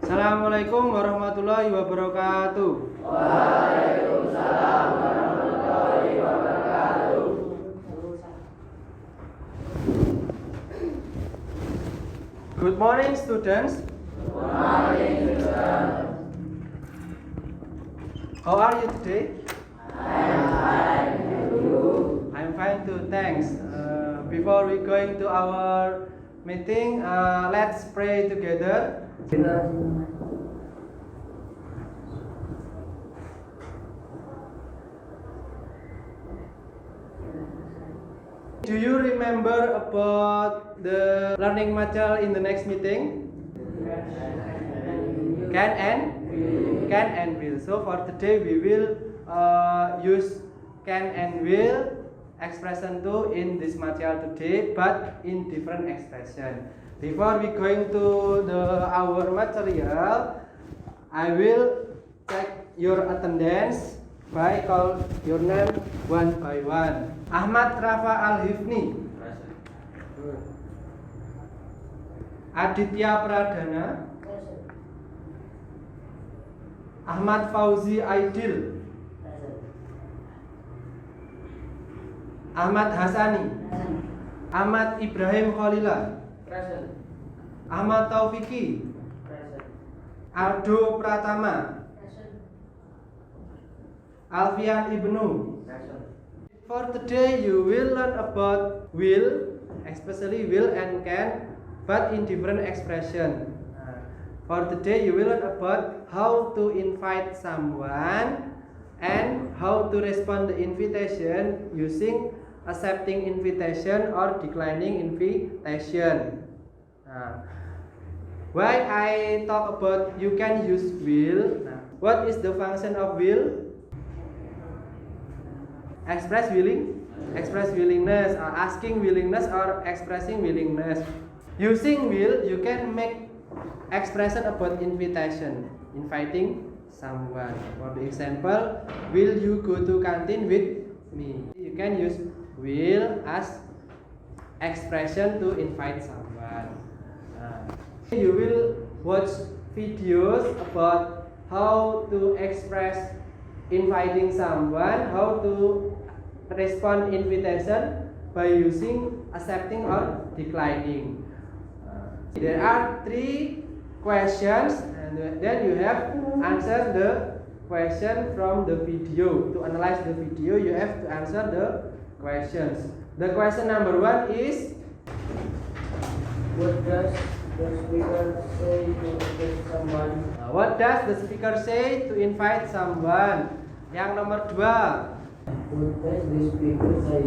Assalamualaikum warahmatullahi wabarakatuh. Waalaikumsalam warahmatullahi wabarakatuh. Good morning, students. Good morning, students. How are you today? I'm fine. And you? I'm fine too, thanks. Before we going to our meeting, let's pray together. Do you remember about the learning material in the next meeting? Can and will. So for today we will use can and will expression 2 in this material today, but in different expression. Before we going to our material, I will check your attendance by call your name one by one. Ahmad Rafa Al-Hifni. Aditya Pradana. Ahmad Fauzi Aidil. Ahmad Hasani. Ahmad Ibrahim Khalila. Ahmad Taufiki. Aldo Pratama. Alfian Ibnu. For today you will learn about will, especially will and can, but in different expression. For today you will learn about how to invite someone and how to respond the invitation using accepting invitation or declining invitation. Why I talk about you can use will? What is the function of will? Express willingness, or asking willingness, or expressing willingness. Using will, you can make expression about invitation, inviting someone. For the example, will you go to canteen with me? You can use will as expression to invite someone. You will watch videos about how to express inviting someone, how to respond invitation by using accepting or declining. There are 3 questions, and then you have answer the question from the video. To analyze the video, you have to answer the questions. The question number 1 is, what does the speaker say to invite someone? What does the speaker say to invite someone? Yang nomor 2, What does the speaker say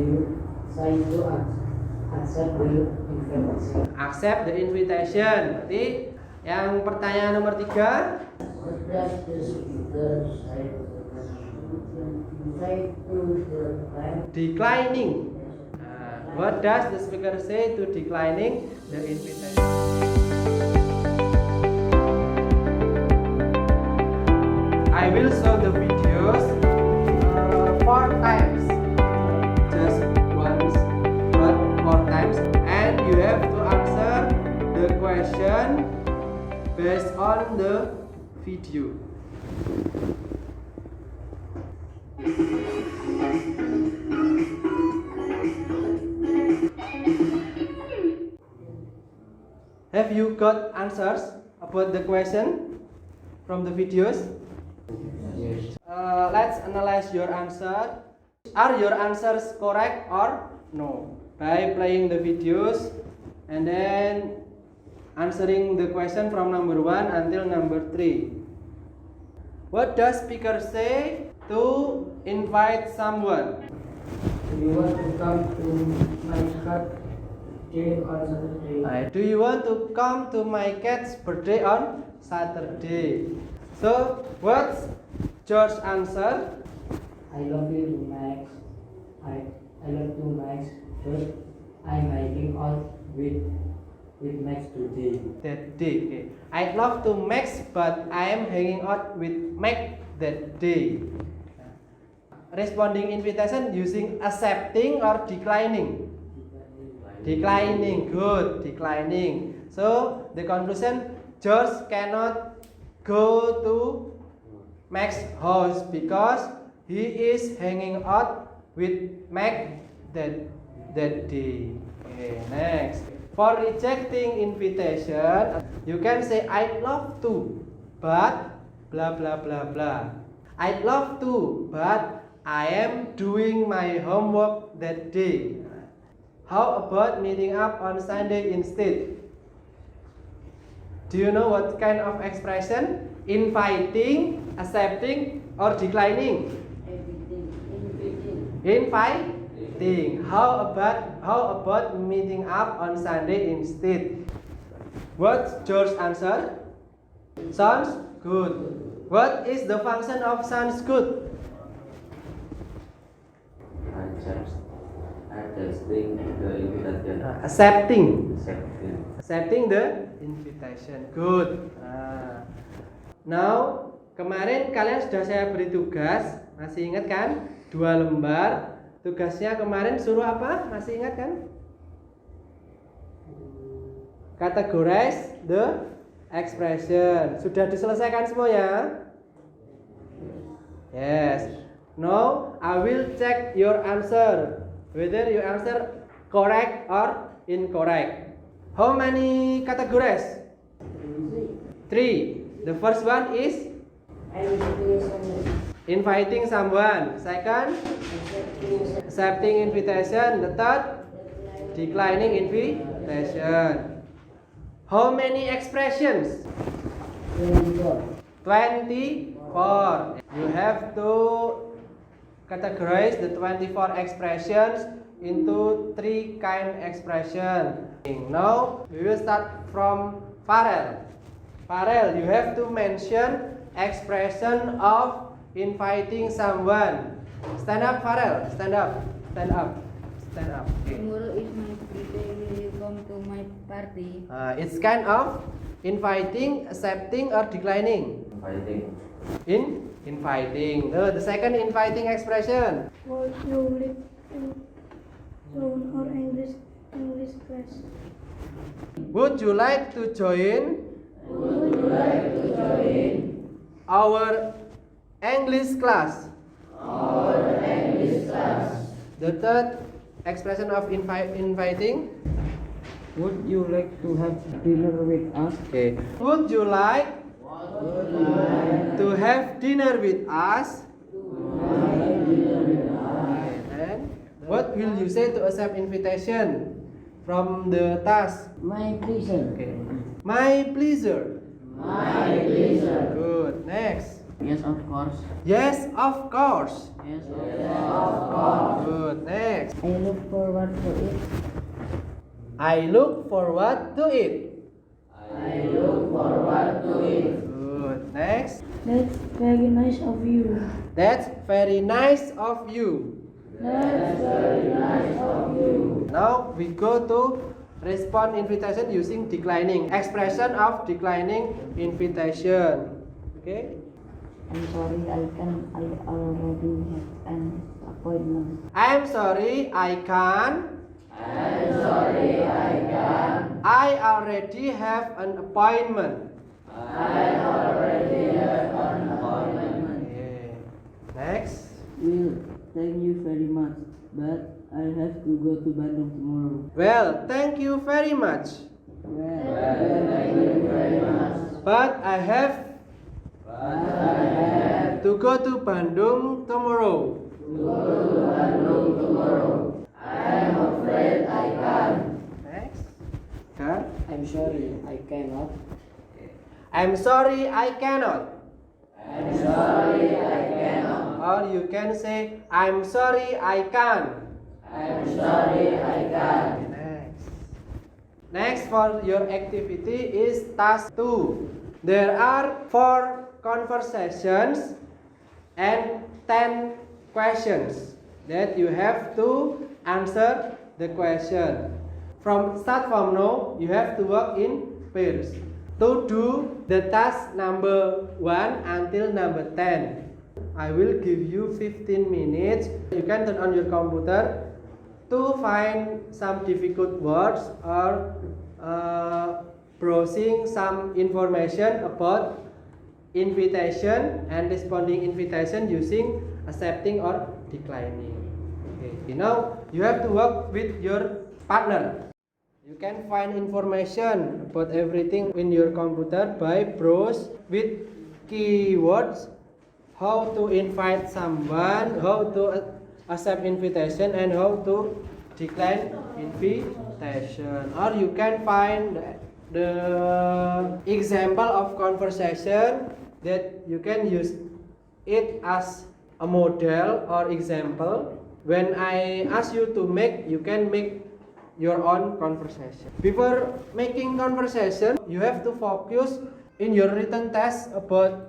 to accept the invitation? accept the invitation. Berarti yang pertanyaan nomor 3, What does the speaker say to declining. What does the speaker say to declining the invitation? I will show the videos 4 times, just once, but 4 times, and you have to answer the question based on the video. Have you got answers about the question from the videos? Yes. Let's analyze your answer. Are your answers correct or no? By playing the videos and then answering the question from number 1 until number 3. What does speaker say to invite someone? Do you want to come to my birthday on Saturday? Do you want to come to my cat's birthday on Saturday? So, what's George's answer? I love you, Max. I love you, Max. But I'm hanging out with Max today. That day. Okay. I'd love to Max, but I am hanging out with Mac that day. Responding invitation using accepting or declining? Declining. Good. Declining. So the conclusion, George cannot go to Max's house because he is hanging out with Max that day. Okay, next. For rejecting invitation, you can say I'd love to, but blah blah blah blah. I'd love to, but I am doing my homework that day. How about meeting up on Sunday instead? Do you know what kind of expression? Inviting, accepting, or declining? Inviting. How about meeting up on Sunday instead? What's George's answer? Sounds good. What is the function of sounds good? Accepting the invitation. Good. Now, kemarin kalian sudah saya beri tugas, masih ingat kan? 2 lembar. Tugasnya kemarin suruh apa? Masih ingat kan? Categorize the expression. Sudah diselesaikan semua ya? Yes. Now I will check your answer, whether you answer correct or incorrect. How many categories? 3. The first one is inviting someone. Second, accepting invitation. The third, declining invitation. How many expressions? 24. You have to categorize the 24 expressions into 3 kind expression. Now we will start from Farel. Farel, you have to mention expression of inviting someone. Stand up, Farel. Stand up. Stand up. Stand up. Okay. Tomorrow is my birthday. Will you come to my party? It's kind of inviting, accepting, or declining. Inviting. The second inviting expression. Would you like to join our English class? Would you like to join our English class? The third expression of inviting. Would you like to have dinner with us? Okay. Would you like to have dinner with us? And what will you say to accept invitation from the task? My pleasure. Okay. My pleasure. Good. Next. Yes, of course. Yes, of course. Yes, Good. Next. I look forward to it. I look forward to it. Good. Next. That's very nice of you. That's very nice of you. Now we go to respond invitation using declining. Expression of declining invitation. Okay. I'm sorry, I already have an appointment. I'm sorry, I can't. I already have an appointment. Okay. Next. Well, thank you very much, but I have to go to Bandung tomorrow. Well, thank you very much. But I have to go to Bandung tomorrow. Next. Huh? I'm sorry, I cannot. I'm sorry, I cannot. Or you can say, I'm sorry, I can't. Next. Next for your activity is task 2. There are 4 conversations and 10 questions that you have to answer the question. From now, you have to work in pairs to do the task number 1 until number 10. I will give you 15 minutes. You can turn on your computer to find some difficult words or browsing some information about invitation and responding invitation using accepting or declining. Okay, now you have to work with your partner. You can find information about everything in your computer by browse with keywords, how to invite someone, how to accept invitation, and how to decline invitation. Or you can find the example of conversation that you can use it as a model or example. When I ask you to make, you can make your own conversation. Before making conversation, you have to focus in your written test about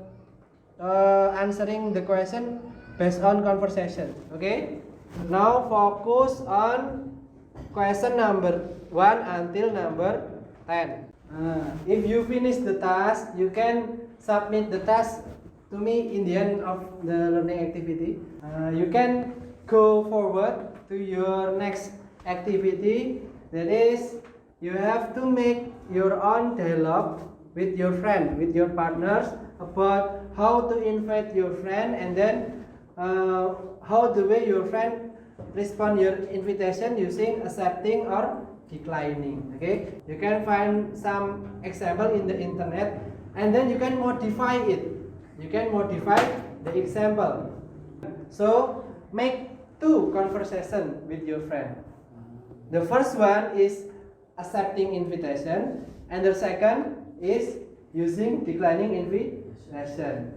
answering the question based on conversation. Okay, now focus on question number 1 until number 10. If you finish the task, you can submit the task to me in the end of the learning activity. You can go forward to your next activity, that is, you have to make your own dialogue with your friend, with your partners, about how to invite your friend, and then how the way your friend respond your invitation using accepting or declining. Okay, you can find some example in the internet, and then you can modify it. You can modify the example. So make 2 conversation with your friend. The first one is accepting invitation, and the second is using declining invitation.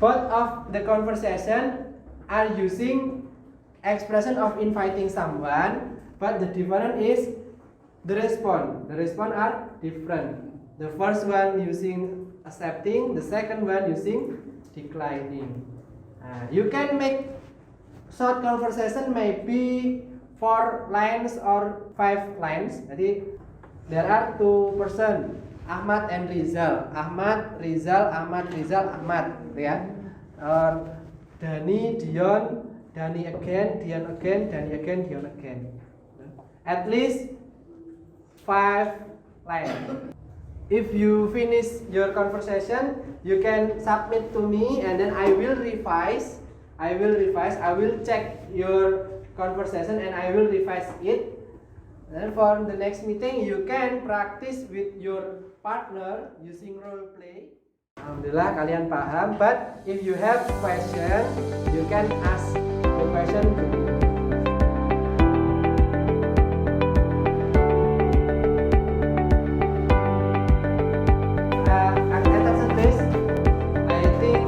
Both of the conversation are using expression of inviting someone, but the difference is the response. The response are different. The first one using accepting, the second one using declining. You can make short conversation maybe 4 lines or 5 lines. Jadi there are 2 person, Ahmad and Rizal. Ahmad, Rizal, Ahmad, Rizal, Ahmad, ya. Or Dani, Dion, Dani again, Dion again, Dani again, Dion again. At least 5 lines. If you finish your conversation, you can submit to me, and then I will revise. I will check your conversation and I will revise it. Then for the next meeting, you can practice with your partner using role play. Alhamdulillah kalian paham. But if you have question, you can ask the question to me. Attention please. I think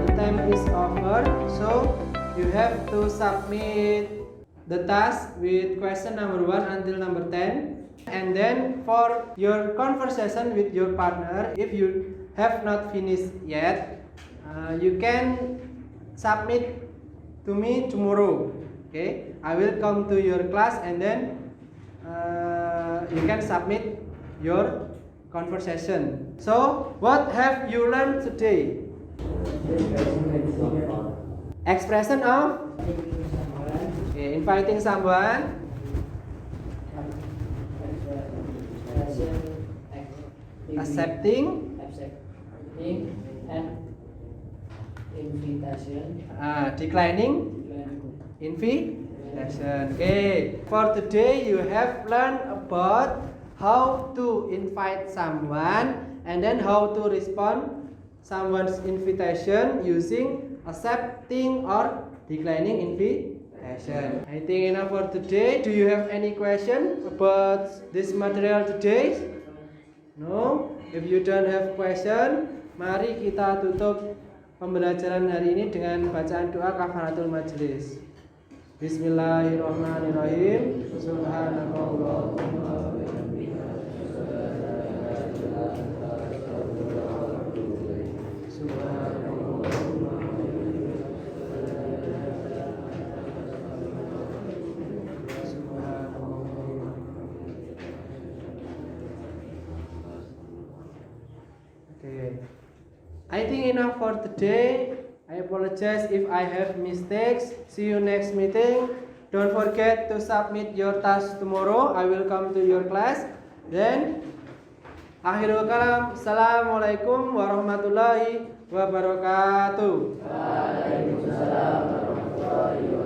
the time is over. So you have to submit the task with question number 1 until number 10. And then for your conversation with your partner, if you have not finished yet, you can submit to me tomorrow. Okay, I will come to your class, and then you can submit your conversation. So what have you learned today? Expression of inviting someone, accepting, and invitation, declining invitation. Okay, for today you have learned about how to invite someone and then how to respond someone's invitation using accepting or declining invitation. I think enough for today. Do you have any question about this material today? No? If you don't have question, mari kita tutup pembelajaran hari ini dengan bacaan doa kafaratul majlis. Bismillahirrahmanirrahim. Subhanakallahumma wa bihamdika. Okay, I think enough for today. I apologize if I have mistakes. See you next meeting. Don't forget to submit your task tomorrow. I will come to your class. Then Akhirul kalam. Assalamualaikum warahmatullahi wabarakatuh. Waalaikumsalam warahmatullahi wabarakatuh.